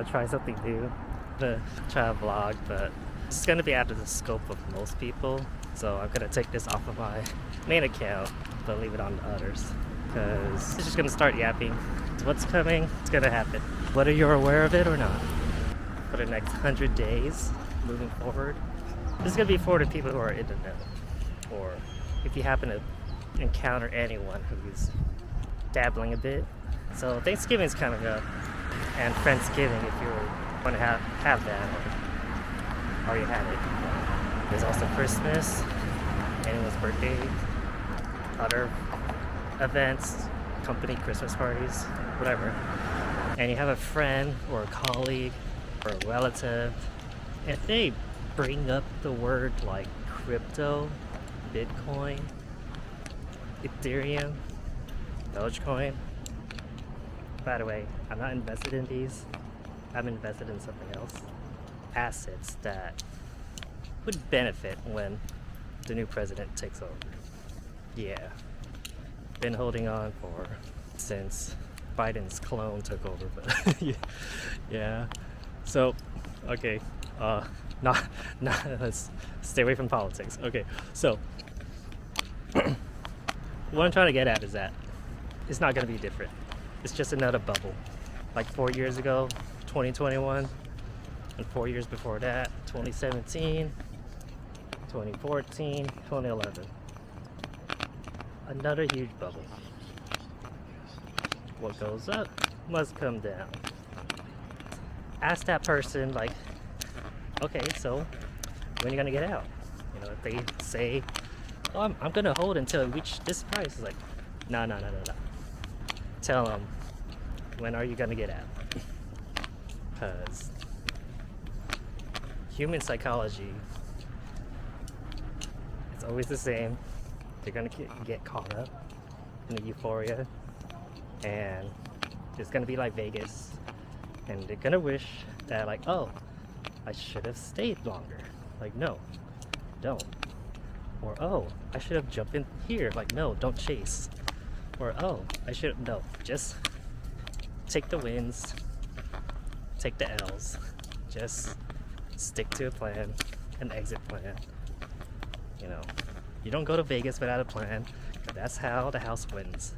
to try something new. I'm going to try a vlog, but it's going to be out of the scope of most people. So I'm going to take this off of my main account, but leave it on the others. Because it's just going to start yapping. What's coming, it's going to happen. Whether you're aware of it or not. For the next 100 days, moving forward. This is going to be for the people who are in the know. Or if you happen to encounter anyone who's dabbling a bit. So Thanksgiving's coming up, and Friendsgiving if you want to have that or already had it. There's also Christmas, anyone's birthday, other events, company Christmas parties, whatever. And you have a friend or a colleague or a relative, and if they bring up the word like crypto, Bitcoin, Ethereum, Dogecoin. By the way, I'm not invested in these. I'm invested in something else. Assets that would benefit when the new president takes over. Yeah. Been holding on for since Biden's clone took over, but yeah. So, okay. Not let's stay away from politics. Okay. So what I'm trying to get at is that it's not going to be different. It's just another bubble. Like 4 years ago, 2021, and 4 years before that, 2017, 2014, 2011. Another huge bubble. What goes up must come down. Ask that person, like, okay, so when are you going to get out? You know, if they say, oh, I'm going to hold until it reaches this price, it's like, no. Tell them, when are you going to get out? Because human psychology, it's always the same. They're going to get caught up in the euphoria, and it's going to be like Vegas, and they're going to wish that, like, oh, I should have stayed longer. Like, no, don't. Or, oh, I should have jumped in here. Like, no, don't chase. Or, oh, I should have, no, just take the wins, take the L's, just stick to a plan, an exit plan. You know, you don't go to Vegas without a plan, but that's how the house wins.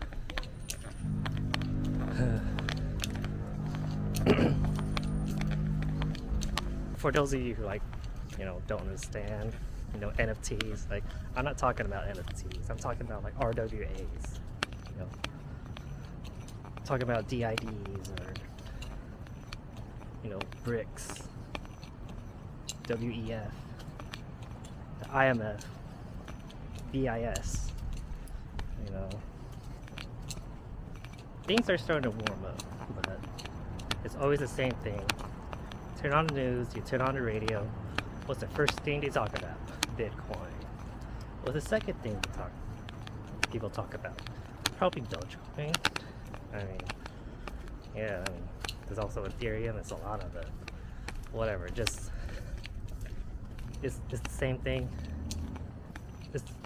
For those of you who, like, you know, don't understand, you know, NFTs, like, I'm not talking about NFTs, I'm talking about like RWAs, you know, I'm talking about DIDs or, you know, BRICS, WEF, the IMF, BIS, you know, things are starting to warm up, but it's always the same thing. Turn on the news, you turn on the radio, what's the first thing they talk about? Bitcoin. What's the second thing people talk about? Probably Dogecoin. I mean, yeah, I mean, there's also Ethereum, it's a lot of it. Whatever, just, it's the same thing.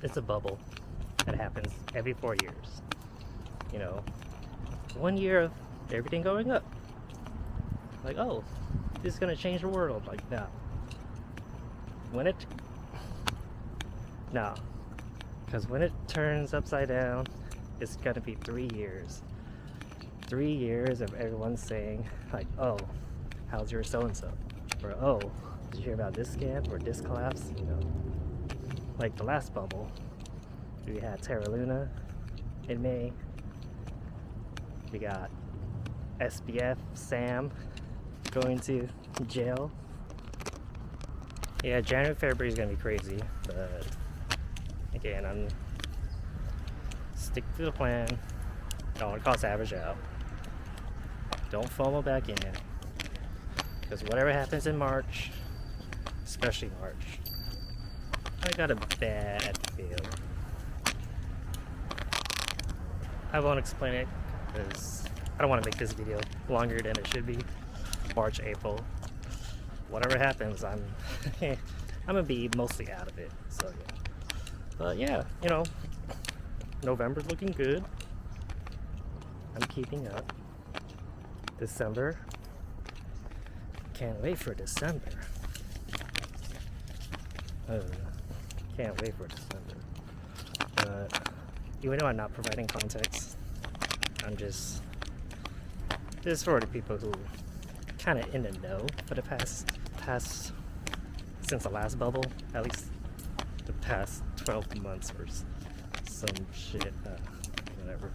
It's a bubble that happens every 4 years. You know, 1 year of everything going up. Like, oh, this is gonna change the world. Like, no. No. Because when it turns upside down, it's gonna be 3 years. 3 years of everyone saying, like, oh, how's your so-and-so? Or, oh, did you hear about this scam or this collapse? You know, like the last bubble, we had Terra Luna in May. We got SBF, Sam, going to jail. Yeah, January, February is gonna be crazy, but again, I'm stick to the plan. Don't want to cost average out. Don't FOMO back in, because whatever happens in March, especially March, I got a bad feel. I won't explain it because I don't want to make this video longer than it should be. March, April, whatever happens, I'm gonna be mostly out of it. So yeah, but yeah, you know, November's looking good. I'm keeping up. December, Can't wait for December. Can't wait for December. But even though I'm not providing context, I'm just for the people who kind of in the know for the past since the last bubble, at least the past 12 months or some shit. Whatever.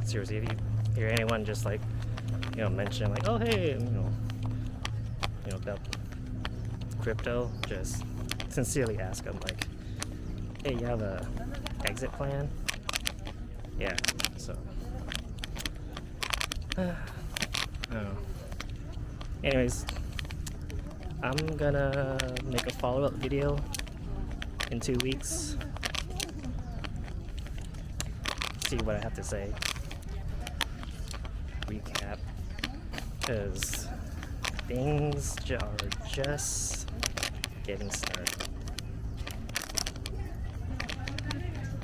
Seriously, if you hear anyone just like, mention like, oh hey, about crypto, just sincerely ask them like, hey, you have a exit plan? Yeah, so I don't know. Anyways, I'm gonna make a follow-up video in 2 weeks, see what I have to say, recap, because things are just getting started.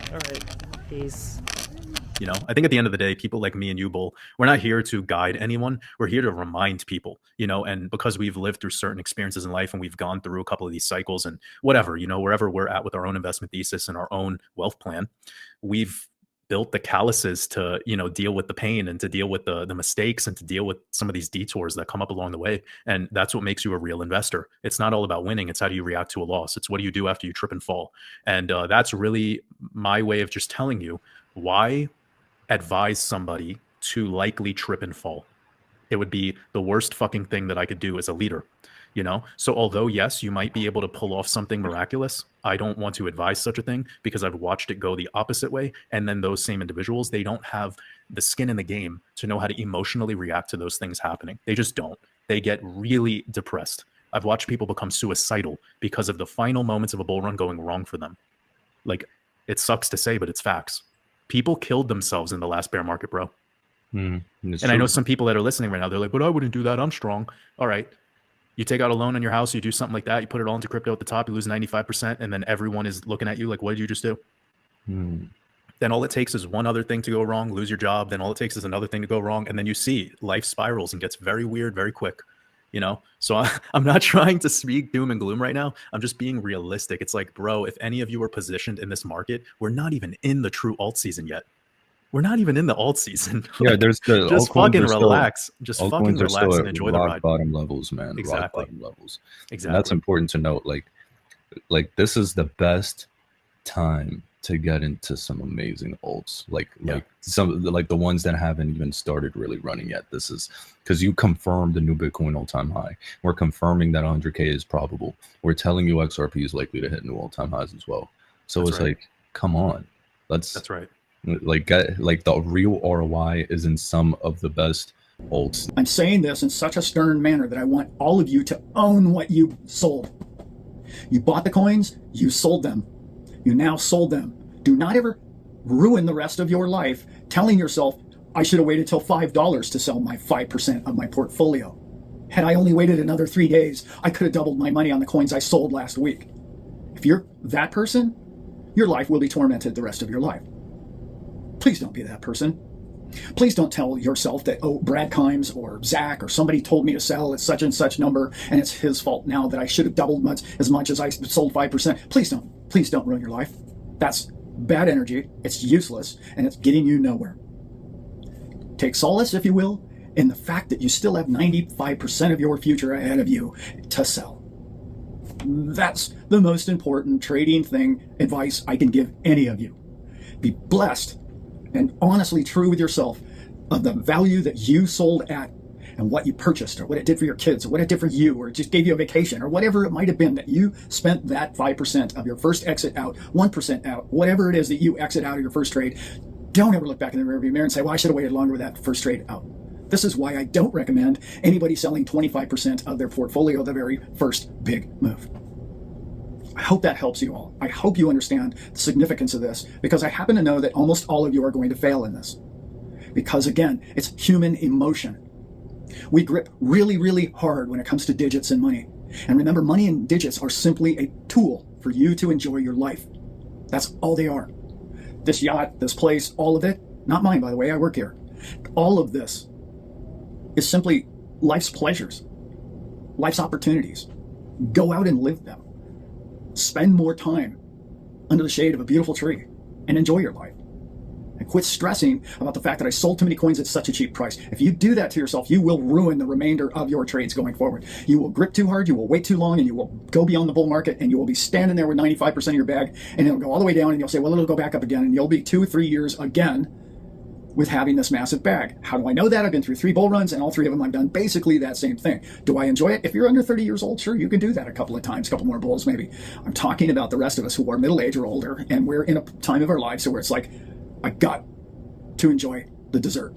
Alright, peace. I think at the end of the day, people like me and you, Bull, we're not here to guide anyone. We're here to remind people, and because we've lived through certain experiences in life and we've gone through a couple of these cycles and whatever, wherever we're at with our own investment thesis and our own wealth plan, we've built the calluses to, deal with the pain and to deal with the mistakes and to deal with some of these detours that come up along the way. And that's what makes you a real investor. It's not all about winning. It's how do you react to a loss. It's what do you do after you trip and fall. And that's really my way of just telling you why advise somebody to likely trip and fall. It would be the worst fucking thing that I could do as a leader, So although, yes, you might be able to pull off something miraculous, I don't want to advise such a thing because I've watched it go the opposite way. And then those same individuals, they don't have the skin in the game to know how to emotionally react to those things happening. They just don't. They get really depressed. I've watched people become suicidal because of the final moments of a bull run going wrong for them. Like, it sucks to say, but it's facts. People killed themselves in the last bear market, bro. And I know some people that are listening right now, they're like, but I wouldn't do that. I'm strong. All right. You take out a loan on your house, you do something like that, you put it all into crypto at the top, you lose 95%, and then everyone is looking at you like, what did you just do? Then all it takes is one other thing to go wrong, lose your job. Then all it takes is another thing to go wrong. And then you see life spirals and gets very weird, very quick. So I'm not trying to speak doom and gloom right now. I'm just being realistic. It's like, bro, if any of you are positioned in this market, we're not even in the true alt season yet. We're not even in the alt season. Yeah, there's the just fucking relax. Just fucking relax and enjoy the ride. Bottom levels, man. Exactly. Rock bottom levels. Exactly. And that's important to note. Like this is the best time to get into some amazing alts, like the ones that haven't even started really running yet. This is because you confirmed the new Bitcoin all-time high. We're confirming that 100K is probable. We're telling you XRP is likely to hit new all-time highs as well. So that's right. Like, come on, that's right. Like the real ROI is in some of the best alts. I'm saying this in such a stern manner that I want all of you to own what you sold. You bought the coins, you sold them. You now sold them. Do not ever ruin the rest of your life telling yourself, I should have waited till $5 to sell my 5% of my portfolio. Had I only waited another 3 days, I could have doubled my money on the coins I sold last week. If you're that person, your life will be tormented the rest of your life. Please don't be that person. Please don't tell yourself that, oh, Brad Kimes or Zach or somebody told me to sell at such and such number and it's his fault now that I should have doubled as much as I sold 5%. Please don't. Please don't ruin your life. That's bad energy. It's useless and it's getting you nowhere. Take solace, if you will, in the fact that you still have 95% of your future ahead of you to sell. That's the most important trading advice I can give any of you. Be blessed and honestly true with yourself of the value that you sold at and what you purchased or what it did for your kids or what it did for you or it just gave you a vacation or whatever it might have been that you spent that 5% of your first exit out, 1% out, whatever it is that you exit out of your first trade. Don't ever look back in the rearview mirror and say, well, I should have waited longer with that first trade out. This is why I don't recommend anybody selling 25% of their portfolio the very first big move. I hope that helps you all. I hope you understand the significance of this because I happen to know that almost all of you are going to fail in this. Because again, it's human emotion. We grip really, really hard when it comes to digits and money. And remember, money and digits are simply a tool for you to enjoy your life. That's all they are. This yacht, this place, all of it, not mine, by the way, I work here. All of this is simply life's pleasures. life's opportunities. Go out and live them. Spend more time under the shade of a beautiful tree and enjoy your life. And quit stressing about the fact that I sold too many coins at such a cheap price. If you do that to yourself, you will ruin the remainder of your trades going forward. You will grip too hard, you will wait too long, and you will go beyond the bull market, and you will be standing there with 95% of your bag, and it'll go all the way down, and you'll say, well, it'll go back up again, and you'll be 2 or 3 years again with having this massive bag. How do I know that? I've been through 3 bull runs, and all 3 of them I've done basically that same thing. Do I enjoy it? If you're under 30 years old, sure, you can do that a couple of times, a couple more bulls maybe. I'm talking about the rest of us who are middle-aged or older, and we're in a time of our lives where it's like, I got to enjoy the dessert.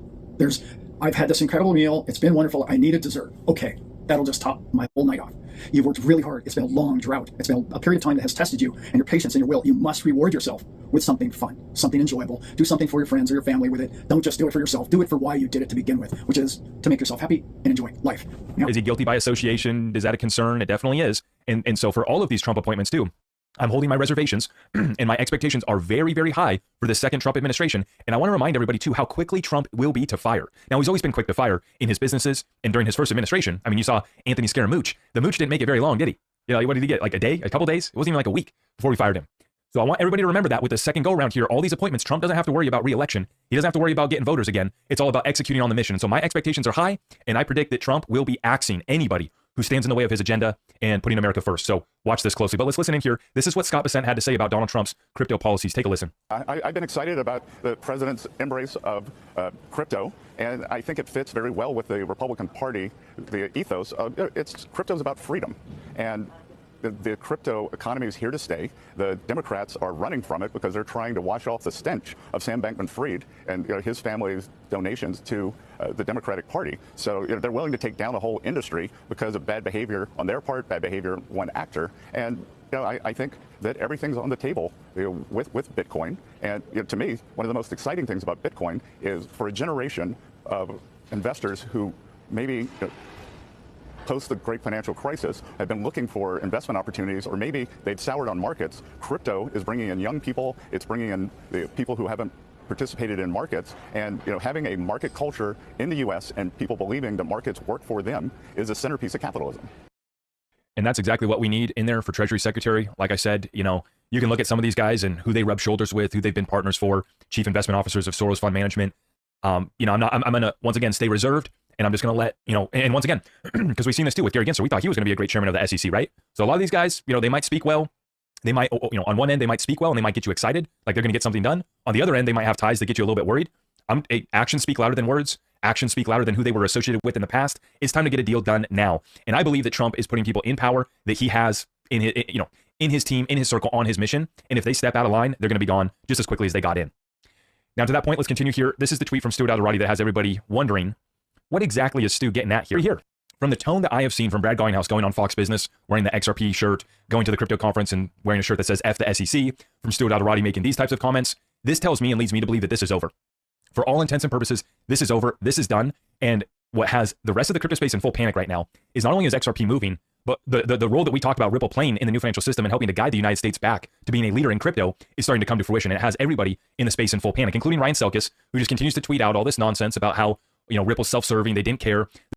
I've had this incredible meal. It's been wonderful. I need a dessert. Okay, that'll just top my whole night off. You've worked really hard. It's been a long drought. It's been a period of time that has tested you and your patience and your will. You must reward yourself with something fun, something enjoyable. Do something for your friends or your family with it. Don't just do it for yourself. Do it for why you did it to begin with, which is to make yourself happy and enjoy life. You know? Is he guilty by association? Is that a concern? It definitely is. And so for all of these Trump appointments too, I'm holding my reservations, and my expectations are very, very high for the second Trump administration. And I want to remind everybody, too, how quickly Trump will be to fire. Now, he's always been quick to fire in his businesses and during his first administration. I mean, you saw Anthony Scaramucci. The mooch didn't make it very long, did he? You know, what did he get? Like a day? A couple days? It wasn't even like a week before we fired him. So I want everybody to remember that with the second go-around here, all these appointments, Trump doesn't have to worry about re-election. He doesn't have to worry about getting voters again. It's all about executing on the mission. So my expectations are high, and I predict that Trump will be axing anybody who stands in the way of his agenda and putting America first. So watch this closely. But let's listen in here. This is what Scott Bessent had to say about Donald Trump's crypto policies. Take a listen. I've been excited about the president's embrace of crypto, and I think it fits very well with the Republican Party, the ethos. Crypto's about freedom, and the crypto economy is here to stay. The Democrats are running from it because they're trying to wash off the stench of Sam Bankman-Fried and his family's donations to the Democratic Party. So they're willing to take down the whole industry because of bad behavior on their part, bad behavior of one actor. And I think that everything's on the table with Bitcoin. And to me, one of the most exciting things about Bitcoin is for a generation of investors who maybe post the great financial crisis have been looking for investment opportunities, or maybe they've soured on markets. Crypto is bringing in young people. It's bringing in the people who haven't participated in markets, and having a market culture in the U.S. and people believing that markets work for them is a centerpiece of capitalism. And that's exactly what we need in there for Treasury Secretary. Like I said, you can look at some of these guys and who they rub shoulders with, who they've been partners for, chief investment officers of Soros Fund Management. I'm going to once again stay reserved. And I'm just going to let, and once again, because we've seen this too with Gary Gensler, we thought he was going to be a great chairman of the SEC, right? So a lot of these guys, they might speak well. They might, on one end, they might speak well and they might get you excited, like they're going to get something done. On the other end, they might have ties that get you a little bit worried. Actions speak louder than words. Actions speak louder than who they were associated with in the past. It's time to get a deal done now. And I believe that Trump is putting people in power that he has in his team, in his circle, on his mission. And if they step out of line, they're going to be gone just as quickly as they got in. Now, to that point, let's continue here. This is the tweet from Stuart Alderati that has everybody wondering, what exactly is Stu getting at here? From the tone that I have seen from Brad Garlinghouse going on Fox Business, wearing the XRP shirt, going to the crypto conference and wearing a shirt that says F the SEC, from Stuart Alderati making these types of comments, this tells me and leads me to believe that this is over. For all intents and purposes, this is over. This is done. And what has the rest of the crypto space in full panic right now is not only is XRP moving, but the role that we talked about Ripple playing in the new financial system and helping to guide the United States back to being a leader in crypto is starting to come to fruition. And it has everybody in the space in full panic, including Ryan Selkis, who just continues to tweet out all this nonsense about how Ripple's self-serving, they didn't care.